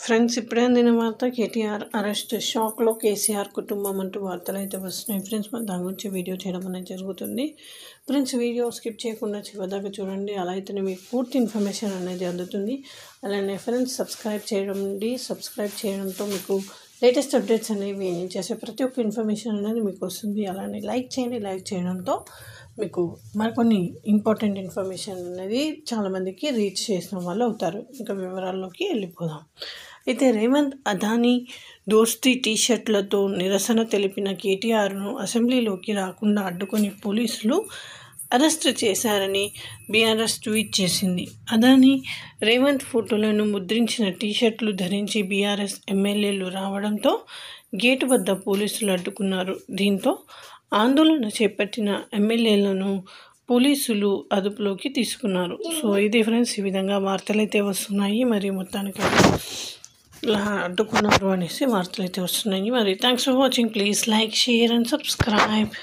Friends, ఇప్పుడే అందిన వార్త కేటీఆర్ అరెస్ట్, షాక్లో కేసీఆర్ కుటుంబం అంటూ వార్తలు అయితే వస్తున్నాయి. ఫ్రెండ్స్, మన దాని గురించి వీడియో చేయడం అనేది జరుగుతుంది. ఫ్రెండ్స్, వీడియో స్కిప్ చేయకుండా చివరిదాకా చూడండి. అలా అయితేనే మీకు పూర్తి ఇన్ఫర్మేషన్ అనేది అందుతుంది. అలానే ఫ్రెండ్స్, సబ్స్క్రైబ్ చేయడంతో మీకు లేటెస్ట్ అప్డేట్స్ అనేవి నేను చేసే ప్రతి ఒక్క ఇన్ఫర్మేషన్ అనేది మీకు వస్తుంది. అలానే లైక్ చేయండి. లైక్ చేయడంతో మీకు మరికొన్ని ఇంపార్టెంట్ ఇన్ఫర్మేషన్ అనేది చాలామందికి రీచ్ చేసిన వాళ్ళు అవుతారు. ఇంకా వివరాల్లోకి వెళ్ళిపోదాం. అయితే రేవంత్ అదానీ దోస్తీ టీషర్ట్లతో నిరసన తెలిపిన కేటీఆర్ను అసెంబ్లీలోకి రాకుండా అడ్డుకొని పోలీసులు అరెస్ట్ చేశారని బీఆర్ఎస్ ట్వీట్ చేసింది. అదానీ, రేవంత్ ఫోటోలను ముద్రించిన టీషర్ట్లు ధరించి బీఆర్ఎస్ ఎమ్మెల్యేలు రావడంతో గేటు వద్ద పోలీసులు అడ్డుకున్నారు. దీంతో ఆందోళన చేపట్టిన ఎమ్మెల్యేలను పోలీసులు అదుపులోకి తీసుకున్నారు. సో ఇది ఫ్రెండ్స్, ఈ విధంగా వార్తలు అయితే వస్తున్నాయి. మరి మొత్తానికి ఇలా అడ్డుకున్నారు అనేసి వార్తలు అయితే వస్తున్నాయి. మరి thanks for watching. Please like, share and subscribe.